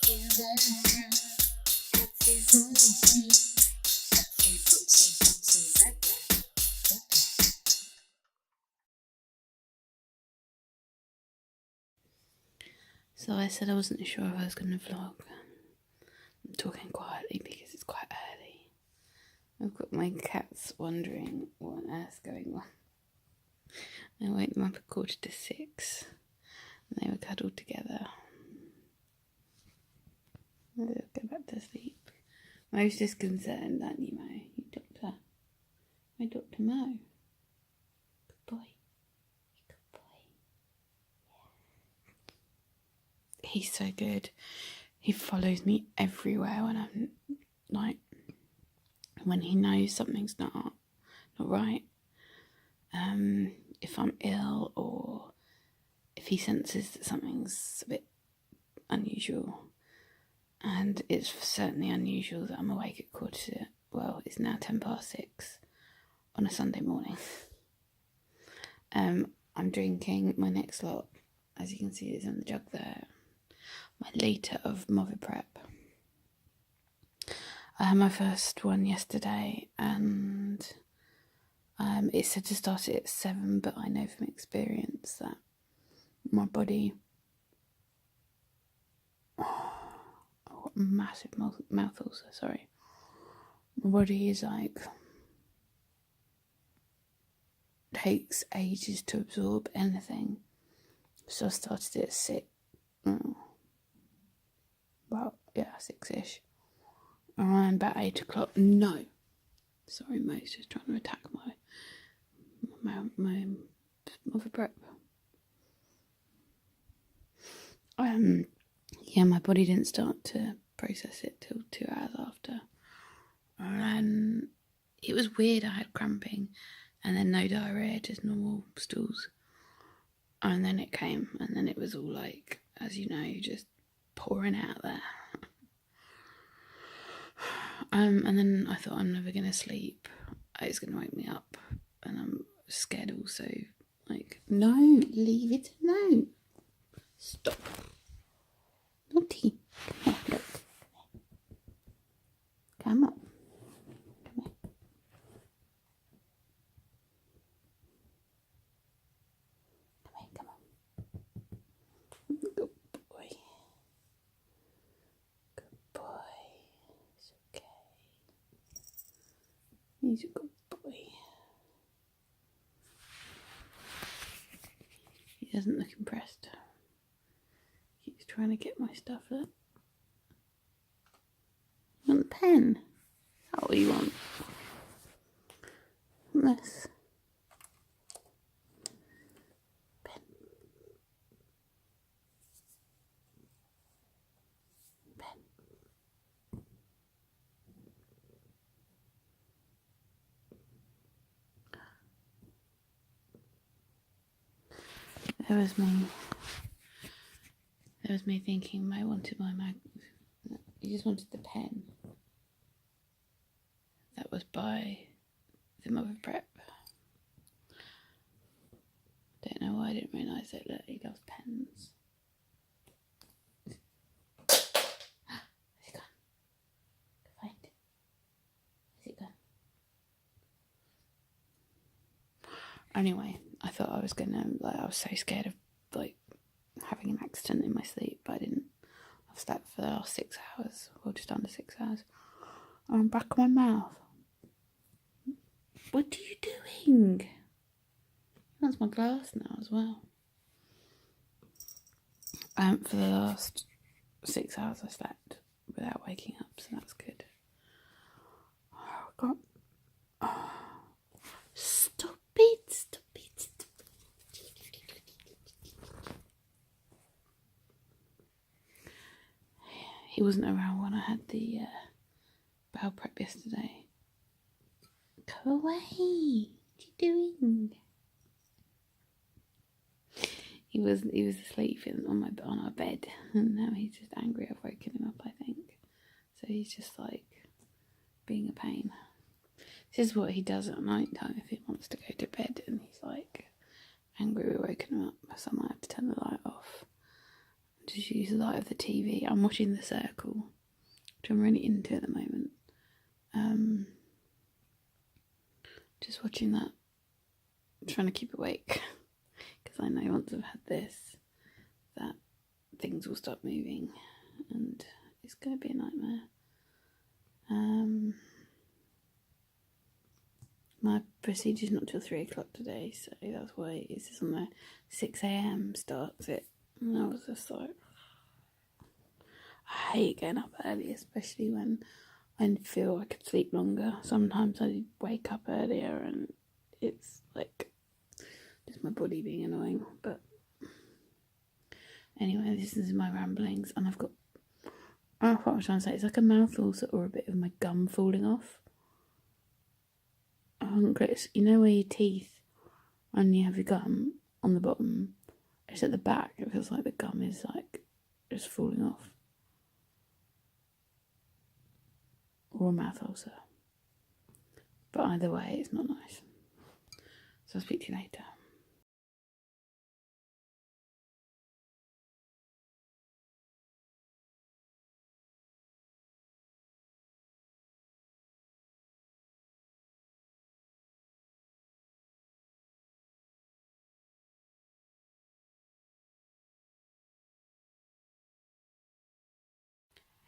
So I said I wasn't sure if I was going to vlog. I'm talking quietly because it's quite early. I've got my cats wondering what on earth's going on. I woke them up at 6:15 and they were cuddled together. They'll go back to sleep. Most disconcerting, aren't you, Mo? You doctor. My Dr. Mo. Good boy. Good boy. Yeah. He's so good. He follows me everywhere when I'm when he knows something's not right. If I'm ill or if he senses that something's a bit unusual. And it's certainly unusual that I'm awake at it's now 6:10 on a Sunday morning. I'm drinking my next lot, as you can see it's in the jug there, my litre of Moviprep. I had my first one yesterday and it said to start it at 7, but I know from experience that my body... massive mouth ulcer, sorry. My body is takes ages to absorb anything. So I started it at 6. Well, yeah, 6ish. Around about 8 o'clock. No. Sorry, Mo's just trying to attack my Moviprep. Yeah, my body didn't start to process it till 2 hours after. And it was weird. I had cramping and then no diarrhea, just normal stools. And then it came and then it was all as you know, just pouring out there. And then I thought, I'm never going to sleep. It's going to wake me up. And I'm scared also. No, leave it alone. Stop. Naughty. Come here, look. Come on. Come here. Come on. Good boy. Good boy. It's okay. He's a good boy. He doesn't look impressed. He's trying to get my stuff up. You want the pen? Is that what you want? This. Pen. Pen. There was me thinking I wanted my he just wanted the pen. That was by the Moviprep. Don't know why I didn't realise that. Look, he loves pens. Where's it gone? Go find it. Where's it gone? Anyway, I thought I was gonna I was so scared of having an accident in my sleep, but I didn't. I've slept for the last 6 hours, or just under 6 hours. I'm back of my mouth. What are you doing? That's my glass now as well. For the last 6 hours I slept without waking up, so that's good. Oh God. Oh. Stop it. He wasn't around when I had the bowel prep yesterday. Go away. What are you doing? He was asleep on our bed, and now he's just angry I've woken him up, I think. So he's just being a pain. This is what he does at night time if he wants to go to bed, and he's angry we're woken him up, so I might have to turn the light off just use the light of the TV. I'm watching The Circle, which I'm really into at the moment. Just watching that, trying to keep awake, because I know once I've had this, that things will stop moving, and it's going to be a nightmare. My procedure's not till 3 o'clock today, so that's why it's just on the 6 a.m. starts it. And I was just like, I hate getting up early, especially when I feel I could sleep longer. Sometimes I wake up earlier and it's like just my body being annoying. But anyway, this is my ramblings, and I've got, I don't know what I was trying to say, it's like a mouth ulcer or a bit of my gum falling off. You know where your teeth, and you have your gum on the bottom, it's at the back, it feels like the gum is like just falling off. Or a mouth ulcer. But either way, it's not nice. So I'll speak to you later.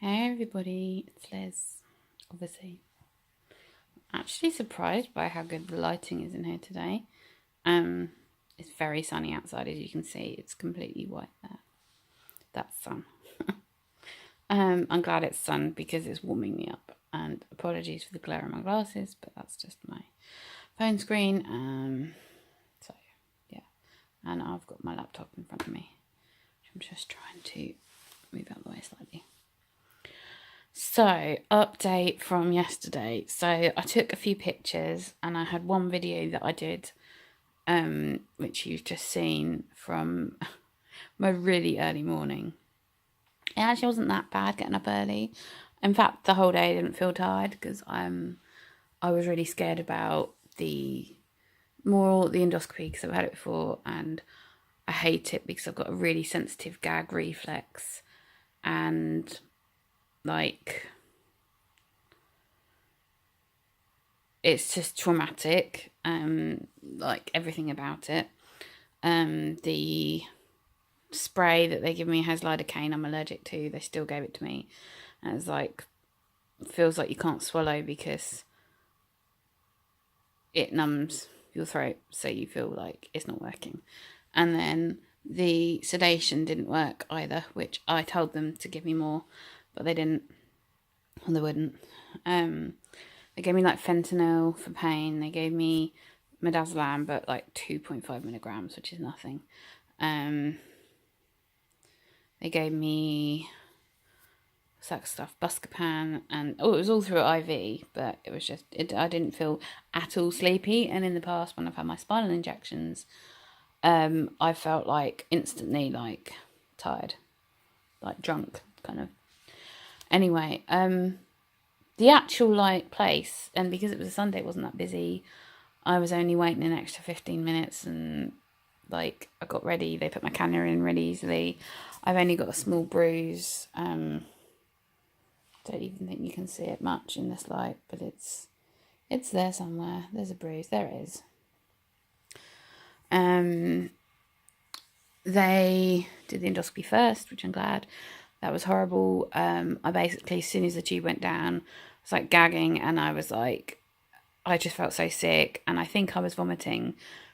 Hey everybody, it's Liz, obviously. Actually surprised by how good the lighting is in here today. It's very sunny outside, as you can see. It's completely white there. That's sun. I'm glad it's sun because it's warming me up. And apologies for the glare on my glasses, but that's just my phone screen. So yeah, and I've got my laptop in front of me, which I'm just trying to move out of the way slightly. So, update from yesterday. So, I took a few pictures, and I had one video that I did, which you've just seen from my really early morning. It actually wasn't that bad getting up early. In fact, the whole day I didn't feel tired because I was really scared about the endoscopy because I've had it before, and I hate it because I've got a really sensitive gag reflex, and like it's just traumatic, like everything about it. The spray that they give me has lidocaine I'm allergic to. They still gave it to me, and it's like, feels like you can't swallow because it numbs your throat, so you feel like it's not working. And then the sedation didn't work either, which I told them to give me more, but they didn't, or they wouldn't. They gave me like fentanyl for pain. They gave me midazolam, but like 2.5 milligrams, which is nothing. They gave me sex stuff, Buscopan, and it was all through IV, but it was just, I didn't feel at all sleepy. And in the past, when I've had my spinal injections, I felt like instantly like tired, like drunk, kind of. Anyway, the actual like place, and because it was a Sunday, it wasn't that busy. I was only waiting an extra 15 minutes, and like I got ready. They put my cannula in really easily. I've only got a small bruise. Don't even think you can see it much in this light, but it's there somewhere. There's a bruise. There it is. They did the endoscopy first, which I'm glad. That was horrible. I basically, as soon as the tube went down, I was like gagging, and I was like, I just felt so sick, and I think I was vomiting.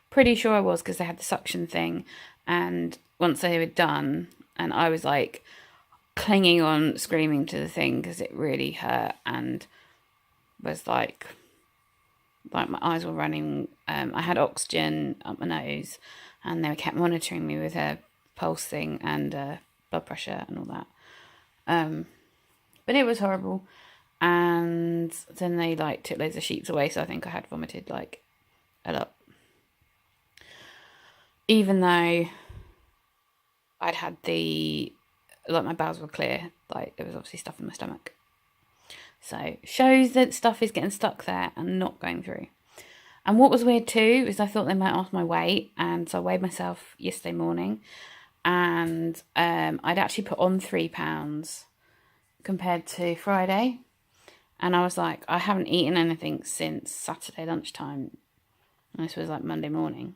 Pretty sure I was, because they had the suction thing, and once they were done, and I was like clinging on, screaming to the thing because it really hurt, and was like my eyes were running. I had oxygen up my nose, and they kept monitoring me with a pulse thing and blood pressure and all that. But it was horrible. And then they like took loads of sheets away, so I think I had vomited like a lot. Even though I'd had my bowels were clear, like there was obviously stuff in my stomach. So shows that stuff is getting stuck there and not going through. And what was weird too is I thought they might ask my weight, and so I weighed myself yesterday morning, and I'd actually put on 3 pounds compared to Friday. And I was like, I haven't eaten anything since Saturday lunchtime. And this was like Monday morning.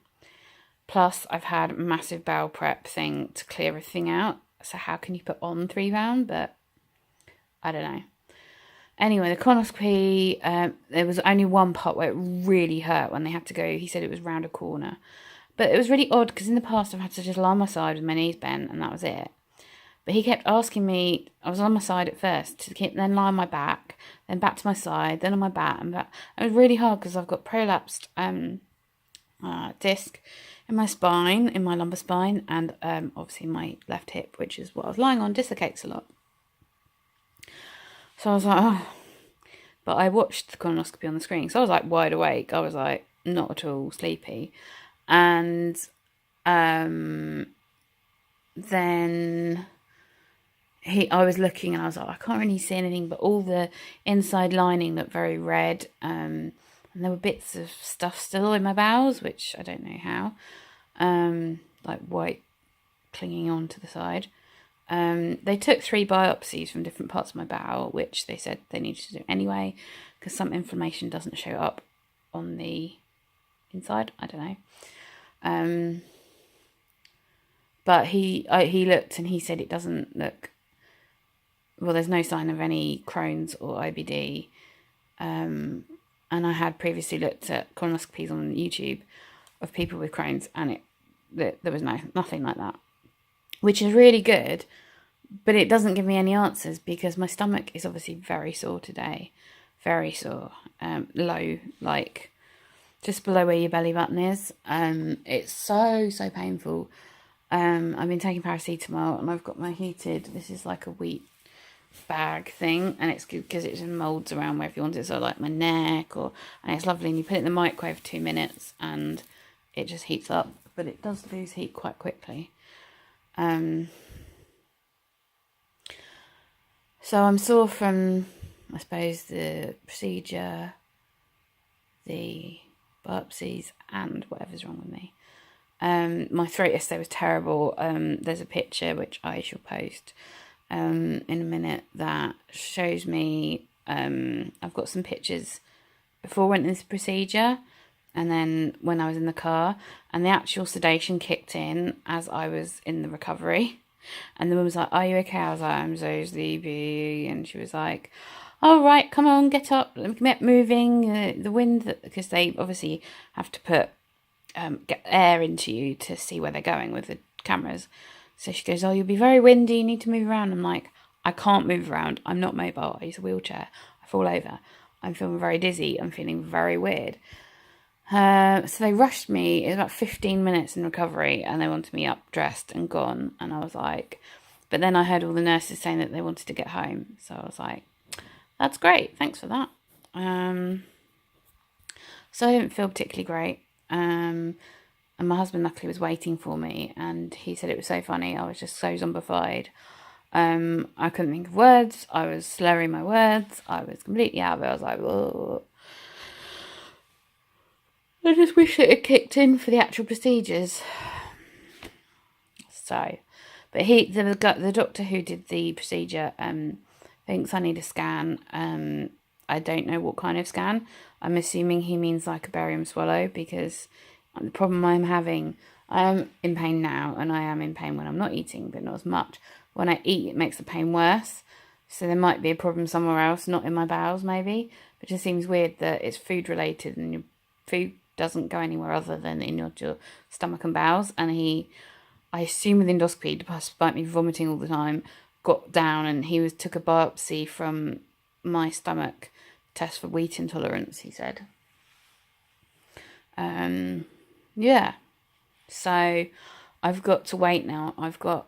Plus, I've had a massive bowel prep thing to clear everything out. So how can you put on 3 pounds? But I don't know. Anyway, the colonoscopy, there was only one part where it really hurt when they had to go. He said it was round a corner. But it was really odd because in the past I've had to just lie on my side with my knees bent and that was it. But he kept asking me, I was on my side at first, then lie on my back, then back to my side, then on my back and back. It was really hard because I've got prolapsed disc in my spine, in my lumbar spine, and obviously my left hip, which is what I was lying on, dislocates a lot. So I was like, oh. But I watched the colonoscopy on the screen, so I was like wide awake. I was like not at all sleepy. And then I was looking and I was like, I can't really see anything, but all the inside lining looked very red. And there were bits of stuff still in my bowels, which I don't know how. Like white clinging on to the side. They took 3 biopsies from different parts of my bowel, which they said they needed to do anyway, because some inflammation doesn't show up on the inside. I don't know. But he looked and he said it doesn't look, well, there's no sign of any Crohn's or IBD. And I had previously looked at colonoscopies on YouTube of people with Crohn's, and there was nothing like that, which is really good. But it doesn't give me any answers because my stomach is obviously very sore today. Very sore. Low, like just below where your belly button is. It's so painful. I've been taking paracetamol and I've got my heated, this is like a wheat bag thing, and it's good because it just molds around wherever you want it, so like my neck, and it's lovely, and you put it in the microwave for 2 minutes and it just heats up, but it does lose heat quite quickly. So I'm sore from, I suppose, the procedure, the biopsies, and whatever's wrong with me. My throat yesterday was terrible. There's a picture which I shall post in a minute that shows me, I've got some pictures before I went in this procedure and then when I was in the car, and the actual sedation kicked in as I was in the recovery. And the woman was like, are you okay? I was like, I'm so sleepy. And she was like, all right, come on, get up, get moving. The wind, because they obviously have to put get air into you to see where they're going with the cameras. So she goes, oh, you'll be very windy, you need to move around. I'm like, I can't move around. I'm not mobile. I use a wheelchair. I fall over. I'm feeling very dizzy. I'm feeling very weird. So they rushed me. It was about 15 minutes in recovery and they wanted me up, dressed and gone. And I was like, but then I heard all the nurses saying that they wanted to get home. So I was like, that's great. Thanks for that. So I didn't feel particularly great. And my husband luckily was waiting for me, and he said it was so funny. I was just so zombified. I couldn't think of words. I was slurring my words. I was completely out of it. I was like, whoa. I just wish it had kicked in for the actual procedures. So, but the doctor who did the procedure thinks I need a scan. I don't know what kind of scan. I'm assuming he means like a barium swallow, because the problem I'm having, I am in pain now, and I am in pain when I'm not eating, but not as much. When I eat, it makes the pain worse. So there might be a problem somewhere else, not in my bowels maybe. But it just seems weird that it's food related and your food doesn't go anywhere other than in your stomach and bowels. And I assume with endoscopy, despite me vomiting all the time, got down and he took a biopsy from my stomach, test for wheat intolerance, he said. Yeah. So I've got to wait now. I've got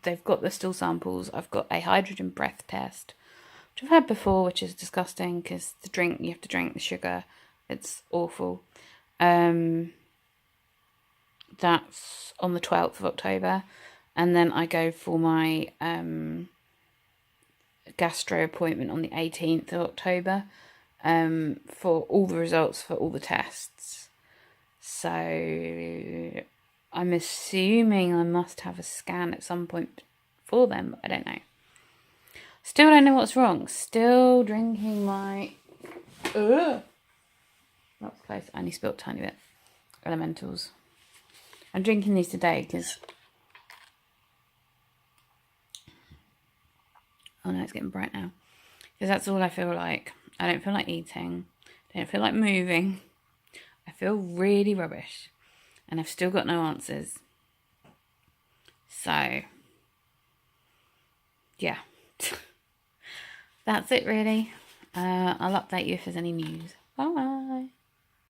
they've got the stool samples. I've got a hydrogen breath test, which I've had before, which is disgusting because you have to drink the sugar. It's awful. That's on the 12th of October. And then I go for my gastro appointment on the 18th of October for all the results for all the tests. So I'm assuming I must have a scan at some point for them, but I don't know. Still don't know what's wrong. Still drinking my... That was close. I only spilled a tiny bit. Elementals. I'm drinking these today because... Oh no, it's getting bright now. Because that's all I feel like. I don't feel like eating. I don't feel like moving. I feel really rubbish. And I've still got no answers. So, yeah. That's it really. I'll update you if there's any news. Bye.